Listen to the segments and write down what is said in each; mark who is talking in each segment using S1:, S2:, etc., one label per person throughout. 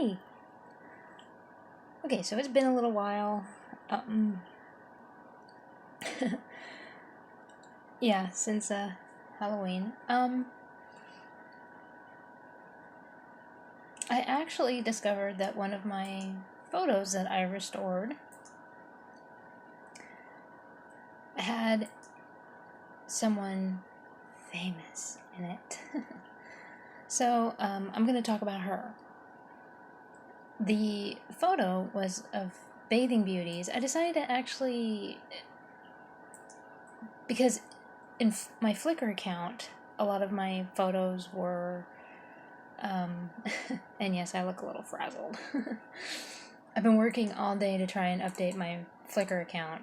S1: Hi. Okay, so it's been a little while. Yeah, since Halloween. I actually discovered that one of my photos that I restored had someone famous in it. So, I'm going to talk about her. The photo was of bathing beauties. I decided to actually, because in my Flickr account, a lot of my photos were, and yes, I look a little frazzled. I've been working all day to try and update my Flickr account.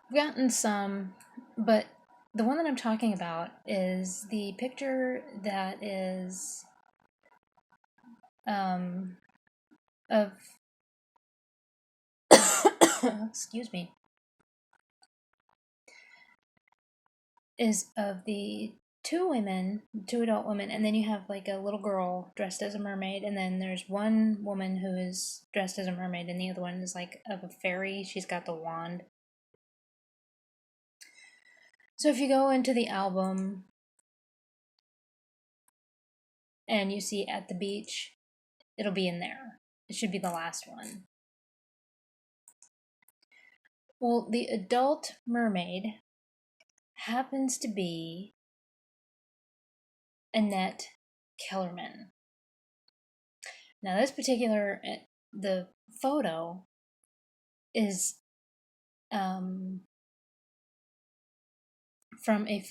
S1: I've gotten some, but the one that I'm talking about is the picture that is of excuse me, is of the two adult women, and then you have like a little girl dressed as a mermaid, and then there's one woman who is dressed as a mermaid, and the other one is like of a fairy. She's got the wand. So if you go into the album and you see at the beach, it'll be in there. It should be the last one. Well, the adult mermaid happens to be Annette Kellerman. Now, the photo is from a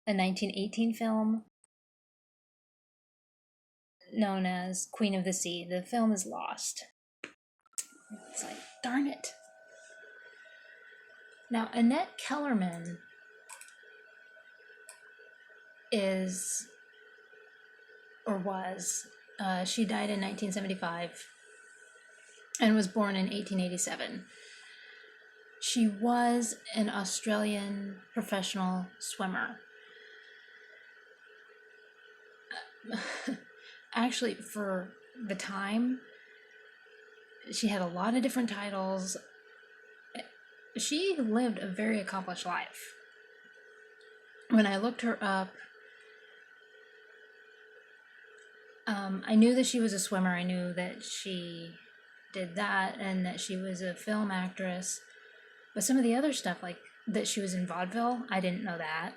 S1: 1918 film known as Queen of the Sea. The film is lost. It's like, darn it. Now, Annette Kellerman is, or was, she died in 1975 and was born in 1887. She was an Australian professional swimmer. Actually, for the time, she had a lot of different titles. She lived a very accomplished life. When I looked her up, I knew that she was a swimmer. I knew that she did that and that she was a film actress. But some of the other stuff, like that she was in vaudeville, I didn't know that.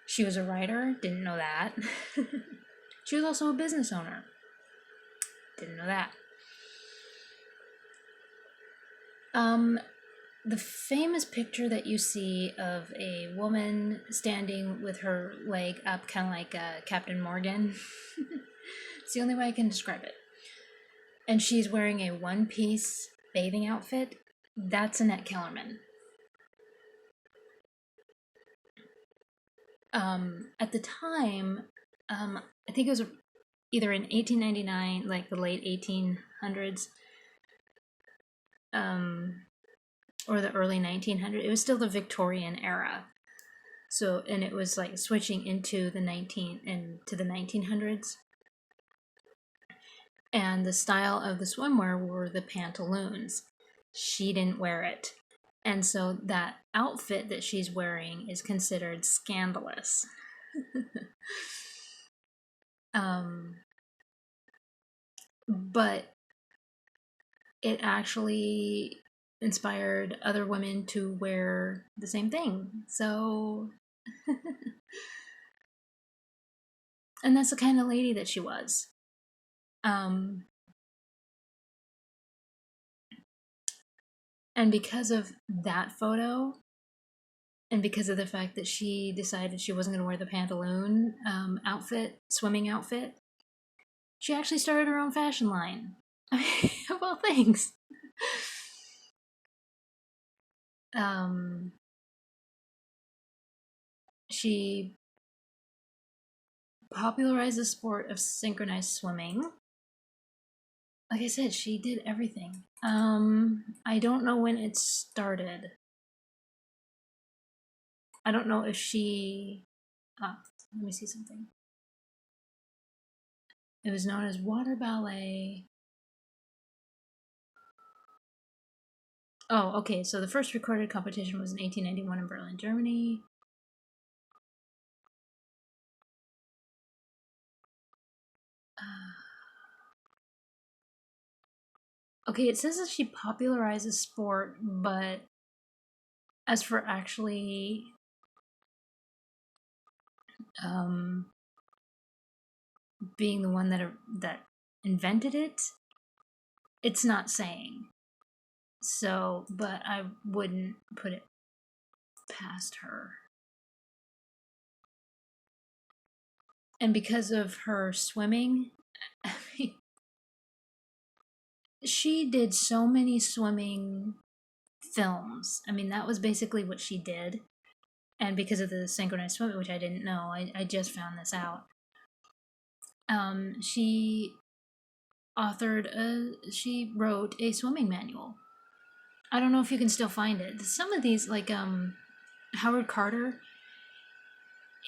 S1: She was a writer, didn't know that. She was also a business owner, didn't know that. The famous picture that you see of a woman standing with her leg up, kind of like Captain Morgan. It's the only way I can describe it. And she's wearing a one-piece bathing outfit. That's Annette Kellerman. At the time, I think it was either in 1899, like the late 1800s, or the early 1900s. It was still the Victorian era. So, and it was like switching into the 1900s. And the style of the swimwear were the pantaloons. She didn't wear it. And so that outfit that she's wearing is considered scandalous. But it actually inspired other women to wear the same thing. So, and that's the kind of lady that she was. And because of that photo, and because of the fact that she decided she wasn't going to wear the pantaloon swimming outfit, she actually started her own fashion line. Of all things. She popularized the sport of synchronized swimming. Like I said, she did everything. I don't know when it started. I don't know if she... let me see something. It was known as water ballet. Oh, okay. So the first recorded competition was in 1891 in Berlin, Germany. Okay, it says that she popularizes sport, but as for actually um, being the one that invented it, it's not saying. So, but I wouldn't put it past her. And because of her swimming, I mean, she did so many swimming films. I mean, that was basically what she did. And because of the synchronized swimming, which I didn't know, I just found this out. She she wrote a swimming manual. I don't know if you can still find it. Some of these, like Howard Carter,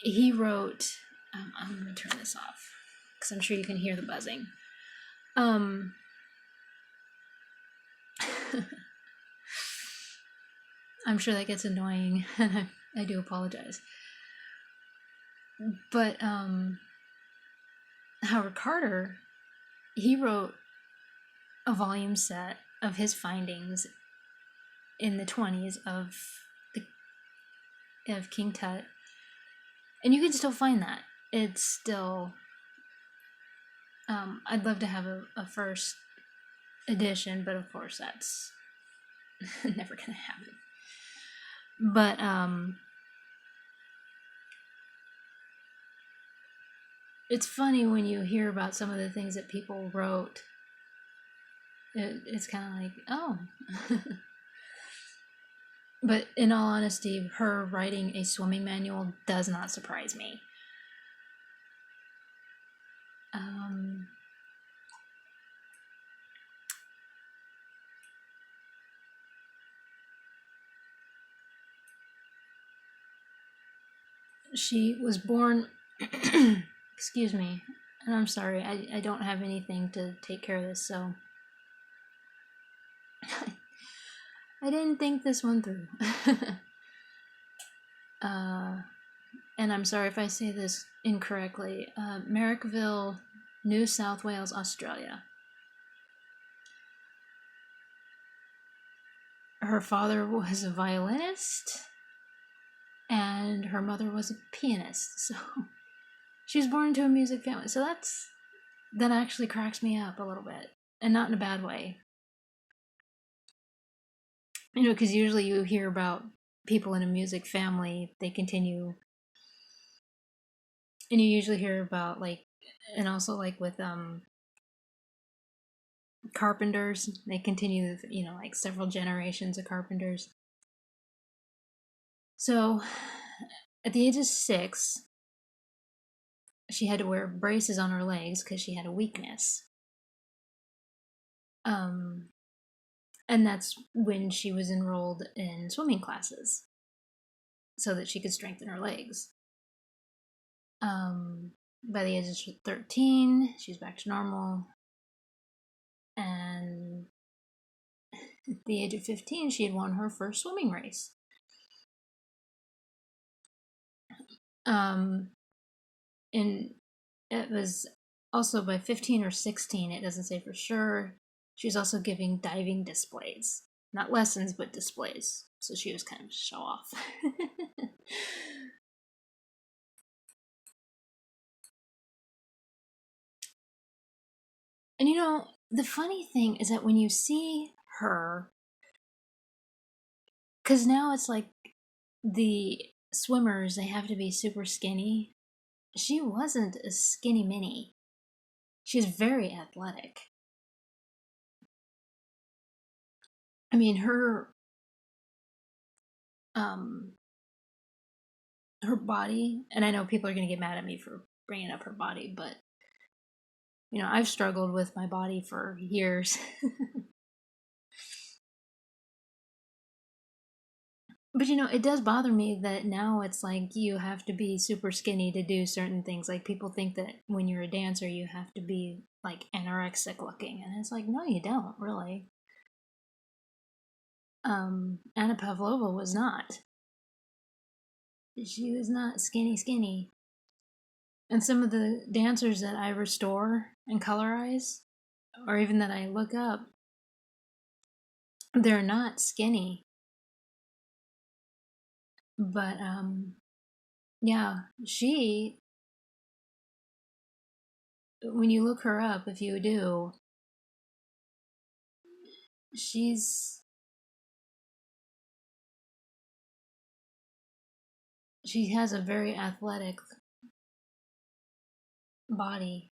S1: he wrote. I'm gonna turn this off because I'm sure you can hear the buzzing. I'm sure that gets annoying, and I do apologize. But Howard Carter, he wrote a volume set of his findings in the 20s of King Tut, and you can still find that. It's still. I'd love to have a first edition, but of course that's never gonna happen. But it's funny when you hear about some of the things that people wrote. It's kind of like, oh. But in all honesty, her writing a swimming manual does not surprise me. She was born, excuse me, and I'm sorry, I don't have anything to take care of this, so I didn't think this one through. And I'm sorry if I say this incorrectly. Marrickville, New South Wales, Australia. Her father was a violinist, and her mother was a pianist. So she was born into a music family. So that actually cracks me up a little bit, and not in a bad way. You know, because usually you hear about people in a music family, they continue, and you usually hear about and also with carpenters, they continue, like several generations of carpenters. So at the age of 6, she had to wear braces on her legs because she had a weakness. And that's when she was enrolled in swimming classes so that she could strengthen her legs. By the age of 13, she's back to normal. And at the age of 15, she had won her first swimming race. And it was also by 15 or 16, it doesn't say for sure, she was also giving diving displays. Not lessons, but displays. So she was kind of show off. And the funny thing is that when you see her, because now it's like the swimmers, they have to be super skinny. She wasn't a skinny mini. She's very athletic. I mean, um, her body, and I know people are going to get mad at me for bringing up her body, but I've struggled with my body for years. But it does bother me that now it's like you have to be super skinny to do certain things. Like people think that when you're a dancer, you have to be like anorexic looking, and it's like, no, you don't really. Anna Pavlova was not. She was not skinny, skinny. And some of the dancers that I restore and colorize, or even that I look up, they're not skinny. But yeah, she, when you look her up, if you do, she's she has a very athletic body.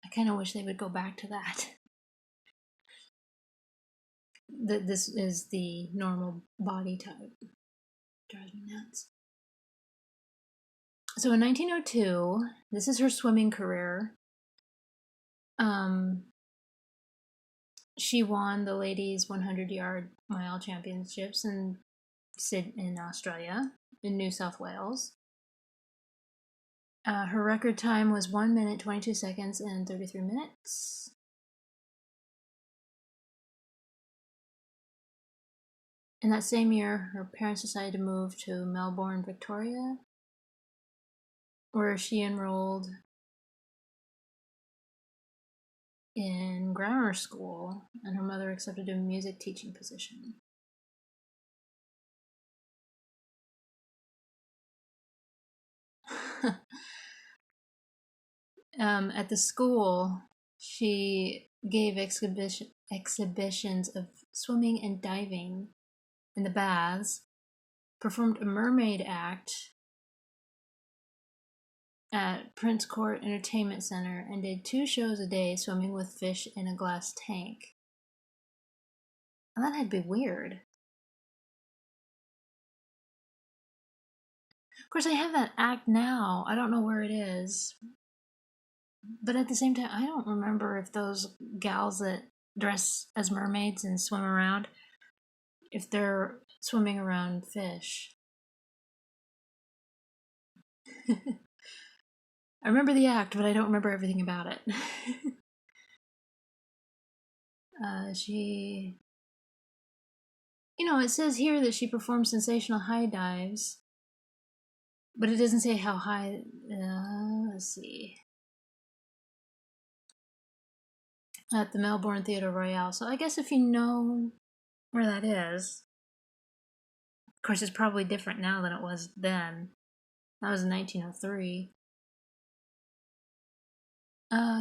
S1: I kind of wish they would go back to that. That this is the normal body type. Drives me nuts. So in 1902, this is her swimming career. Um, she won the ladies 100-yard mile championships in Australia, in New South Wales. Her record time was 1 minute 22 seconds and 33 minutes. In that same year, her parents decided to move to Melbourne, Victoria, where she enrolled in grammar school, and her mother accepted a music teaching position. At the school, she gave exhibitions of swimming and diving in the baths, performed a mermaid act at Prince Court Entertainment Center, and did 2 shows a day swimming with fish in a glass tank. And that had to be weird. Of course, I have that act now. I don't know where it is. But at the same time, I don't remember if those gals that dress as mermaids and swim around, if they're swimming around fish. I remember the act, but I don't remember everything about it. It says here that she performed sensational high dives, but it doesn't say how high. Let's see. At the Melbourne Theatre Royal. So I guess if you know where that is, of course, it's probably different now than it was then. That was in 1903.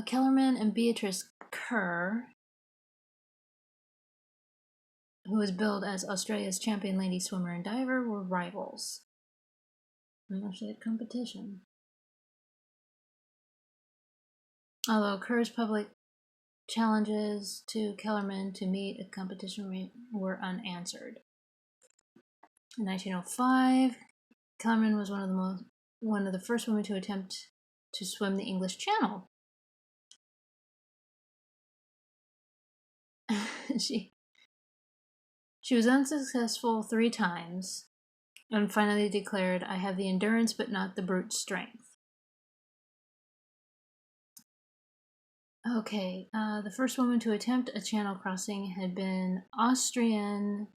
S1: Kellerman and Beatrice Kerr, who was billed as Australia's champion lady swimmer and diver, were rivals. And actually had competition. Although Kerr's public challenges to Kellerman to meet a competition were unanswered. In 1905, Kellerman was one of the first women to attempt to swim the English Channel. she was unsuccessful 3 times and finally declared, "I have the endurance but not the brute strength." Okay, the first woman to attempt a channel crossing had been Austrian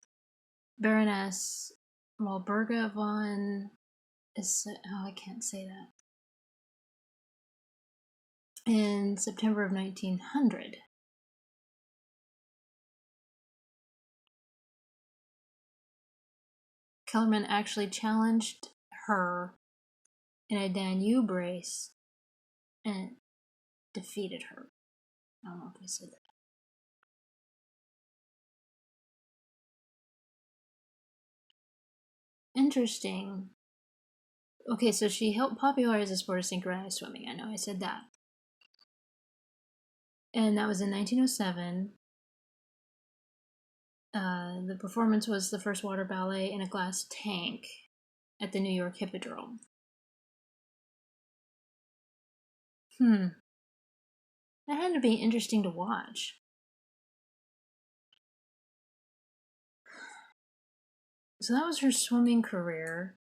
S1: Baroness Walburga von... I can't say that. In September of 1900. Kellerman actually challenged her in a Danube race and defeated her. I don't know if I said that. Interesting. Okay, so she helped popularize the sport of synchronized swimming. I know I said that. And that was in 1907. The performance was the first water ballet in a glass tank at the New York Hippodrome. That had to be interesting to watch. So that was her swimming career.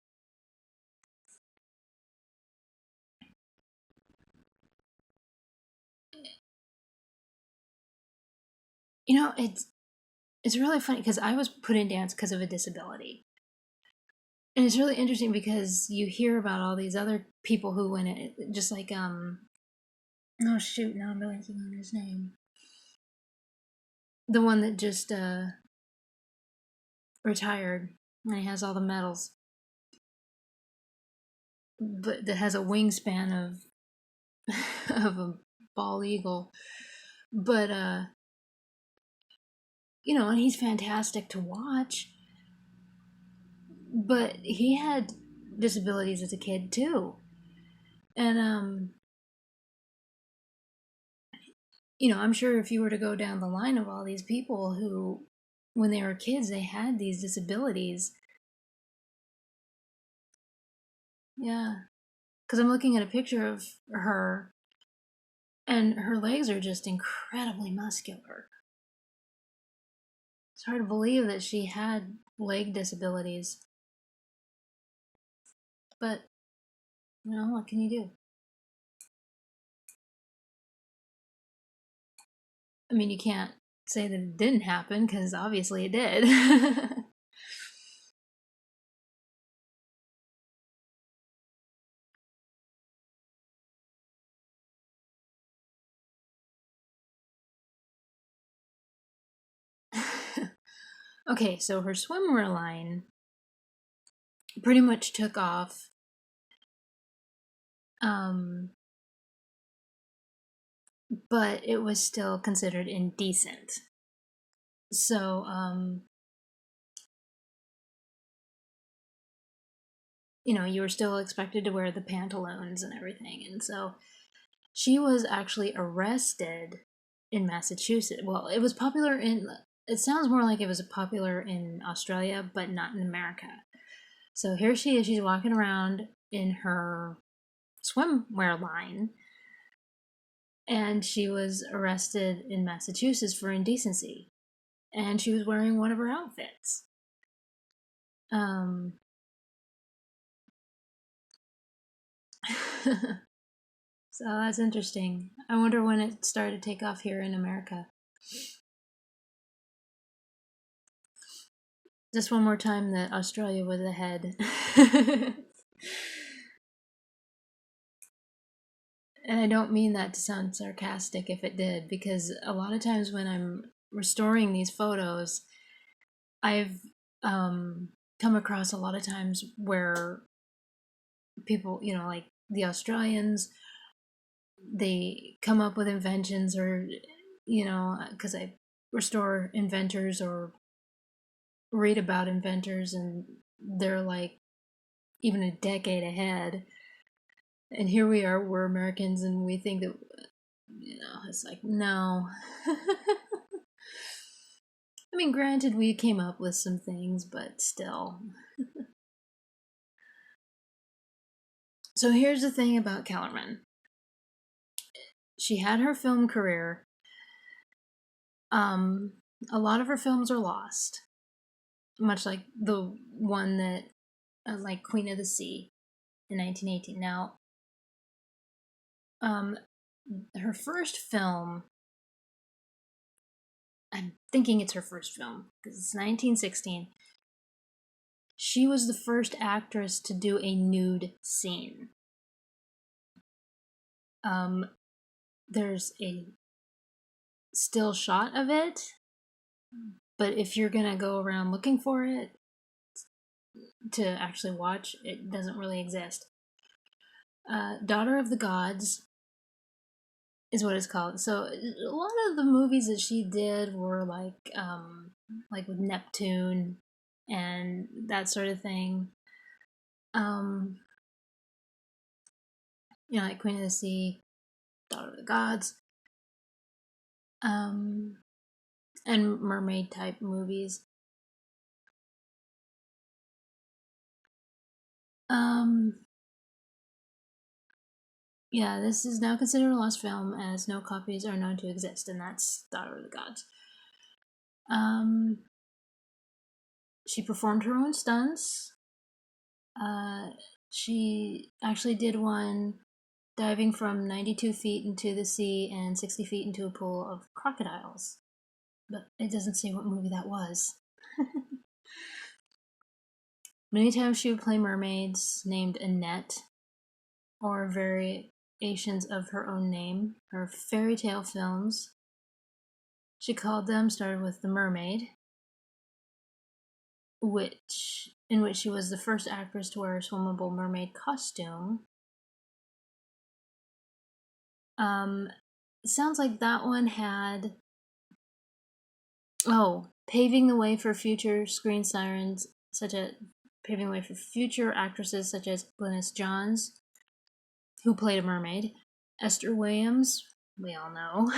S1: You know, it's really funny because I was put in dance because of a disability. And it's really interesting because you hear about all these other people who win it, just like oh shoot, now I'm blanking on his name. The one that just retired and he has all the medals, but that has a wingspan of of a bald eagle. But you know, and he's fantastic to watch. But he had disabilities as a kid too. And you know, I'm sure if you were to go down the line of all these people who when they were kids they had these disabilities. Yeah. Cuz I'm looking at a picture of her and her legs are just incredibly muscular. It's hard to believe that she had leg disabilities. But, you know, what can you do? I mean, you can't say that it didn't happen because obviously it did. Okay, so her swimwear line pretty much took off. Um, but it was still considered indecent. So, you know, you were still expected to wear the pantaloons and everything. And so she was actually arrested in Massachusetts. Well, it was popular in, it sounds more like it was popular in Australia, but not in America. So here she is, she's walking around in her swimwear line, and she was arrested in Massachusetts for indecency. And she was wearing one of her outfits. Um, so that's interesting. I wonder when it started to take off here in America. Just one more time that Australia was ahead. And I don't mean that to sound sarcastic if it did, because a lot of times when I'm restoring these photos, I've come across a lot of times where people, you know, like the Australians, they come up with inventions or, you know, because I restore inventors or read about inventors and they're like even a decade ahead. And here we are, we're Americans and we think that, you know, it's like, no. I mean, granted, we came up with some things, but still. So here's the thing about Kellerman. She had her film career. Um, a lot of her films are lost, much like the one that, like Queen of the Sea in 1918. Now, um, her first film, I'm thinking it's her first film because it's 1916. She was the first actress to do a nude scene. Um, there's a still shot of it, but if you're gonna go around looking for it to actually watch, it doesn't really exist. Daughter of the Gods is what it's called. So a lot of the movies that she did were like with Neptune and that sort of thing. Um, you know, like Queen of the Sea, Daughter of the Gods, um, and mermaid type movies. Um, yeah, this is now considered a lost film as no copies are known to exist, and that's Daughter of the Gods. Um, She performed her own stunts. Uh, she actually did one diving from 92 feet into the sea and 60 feet into a pool of crocodiles. But it doesn't say what movie that was. Many times she would play mermaids named Annette or variations of her own name. Her fairy tale films, she called them, started with The Mermaid, in which she was the first actress to wear a swimmable mermaid costume. It sounds like that one had paving the way for future screen sirens, paving the way for future actresses such as Glynis Johns, who played a mermaid, Esther Williams, we all know,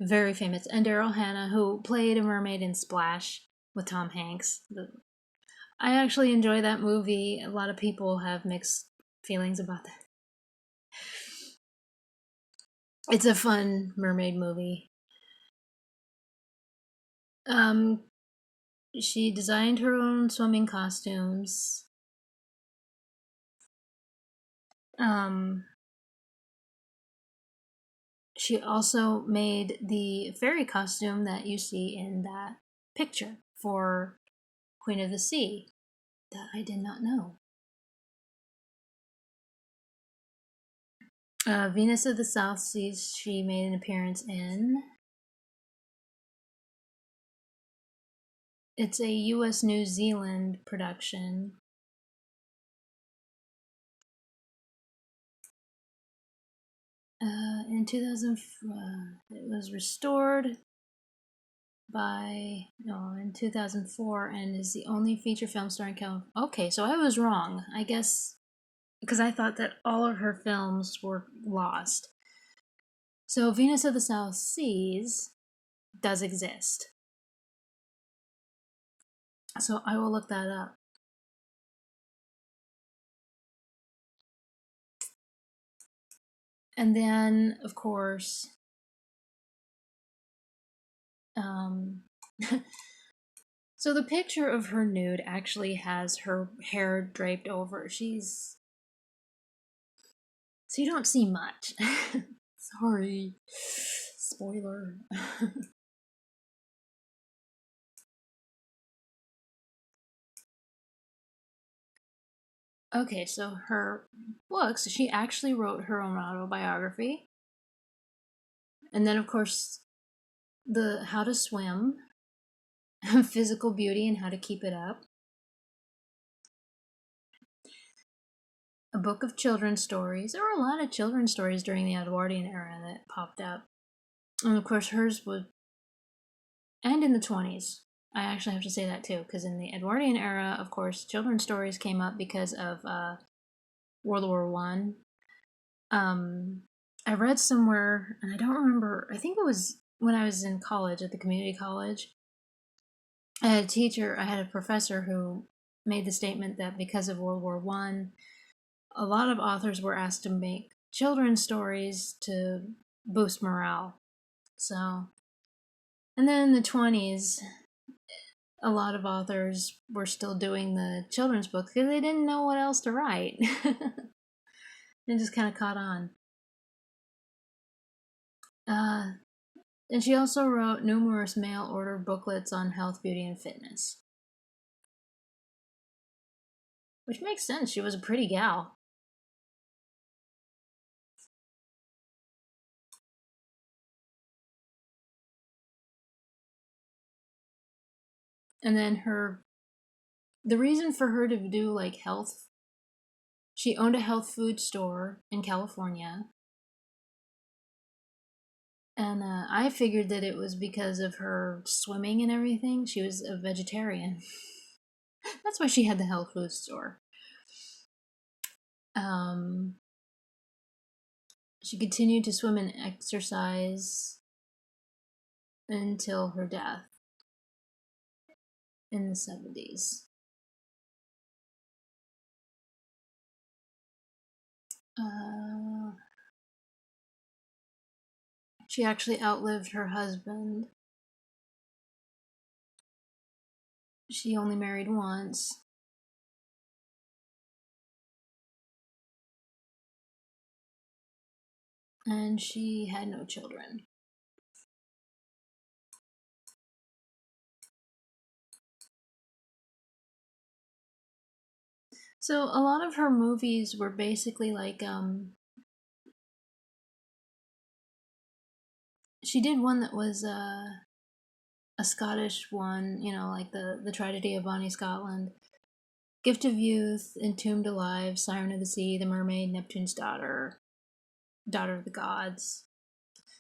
S1: very famous, and Daryl Hannah, who played a mermaid in Splash with Tom Hanks. I actually enjoy that movie. A lot of people have mixed feelings about that. It's a fun mermaid movie. She designed her own swimming costumes. She also made the fairy costume that you see in that picture for Queen of the Sea that I did not know. Venus of the South Seas, she made an appearance in. It's a US New Zealand production. In 2000, it was restored in 2004 and is the only feature film starring California. Okay, so I was wrong. I guess because I thought that all of her films were lost. So Venus of the South Seas does exist. So I will look that up. And then, of course, so the picture of her nude actually has her hair draped over. So you don't see much. Sorry. Spoiler. Okay, so her books, she actually wrote her own autobiography. And then, of course, the How to Swim, Physical Beauty and How to Keep It Up, a book of children's stories. There were a lot of children's stories during the Edwardian era that popped up. And of course, hers was, and in the 20s. I actually have to say that too, because in the Edwardian era, of course, children's stories came up because of World War One. I read somewhere, and I don't remember, I think it was when I was in college, at the community college. I had a professor who made the statement that because of World War One, a lot of authors were asked to make children's stories to boost morale. So, and then in the 20s, a lot of authors were still doing the children's books because they didn't know what else to write. It just kind of caught on. And she also wrote numerous mail order booklets on health, beauty, and fitness. Which makes sense, she was a pretty gal. And then the reason for her to do like health, she owned a health food store in California. And I figured that it was because of her swimming and everything. She was a vegetarian. That's why she had the health food store. She continued to swim and exercise until her death in the 70s. She actually outlived her husband. She only married once. And she had no children. So a lot of her movies were basically like she did one that was a Scottish one, you know, like the Tragedy of Bonnie Scotland, Gift of Youth, Entombed Alive, Siren of the Sea, The Mermaid, Neptune's Daughter, Daughter of the Gods.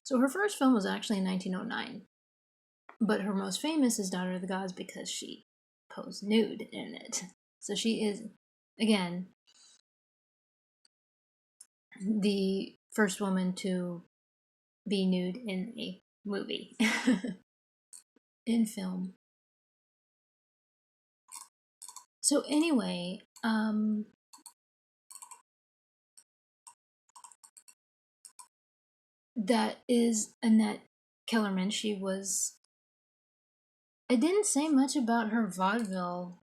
S1: So her first film was actually in 1909, but her most famous is Daughter of the Gods because she posed nude in it. So she is, again, the first woman to be nude in a movie, in film. So anyway, that is Annette Kellerman. She was. I didn't say much about her vaudeville.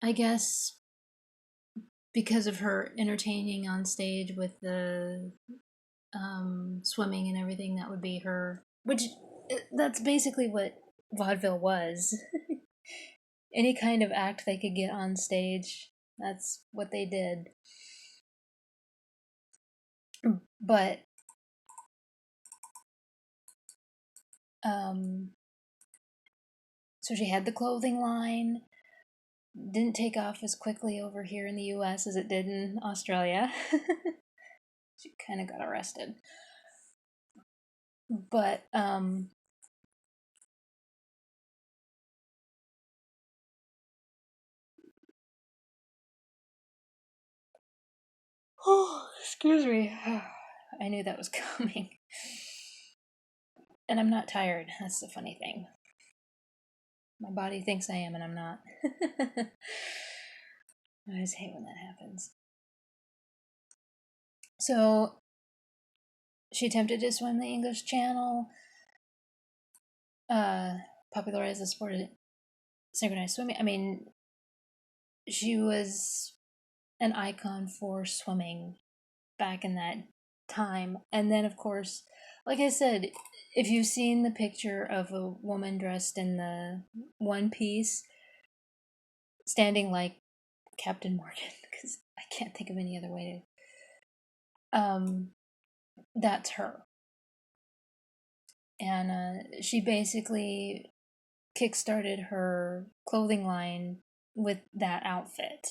S1: I guess because of her entertaining on stage with the swimming and everything, that would be her. Which that's basically what vaudeville was. Any kind of act they could get on stage, that's what they did. But um, so she had the clothing line. Didn't take off as quickly over here in the US as it did in Australia. She kind of got arrested. But oh, excuse me. I knew that was coming. And I'm not tired. That's the funny thing. My body thinks I am, and I'm not. I always hate when that happens. So, she attempted to swim the English Channel, popularized the sport of synchronized swimming. I mean, she was an icon for swimming back in that time. And then, of course, like I said, if you've seen the picture of a woman dressed in the one piece, standing like Captain Morgan, because I can't think of any other way to. That's her. And she basically kickstarted her clothing line with that outfit.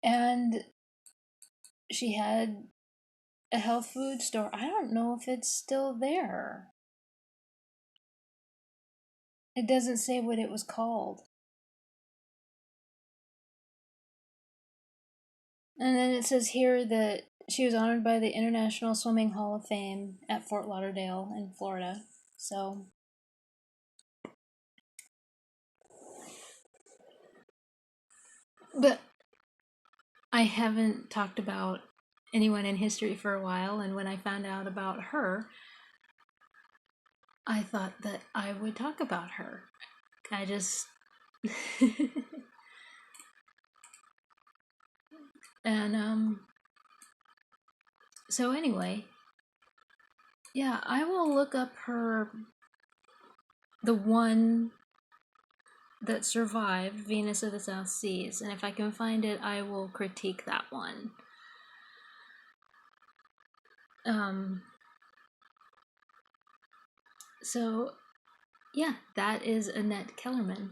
S1: And she had a health food store. I don't know if it's still there. It doesn't say what it was called. And then it says here that she was honored by the International Swimming Hall of Fame at Fort Lauderdale in Florida. So, but I haven't talked about anyone in history for a while, and when I found out about her, I thought that I would talk about her. I just. And, so anyway, yeah, I will look up her. The one that survived, Venus of the South Seas, and if I can find it, I will critique that one. So, yeah, that is Annette Kellerman.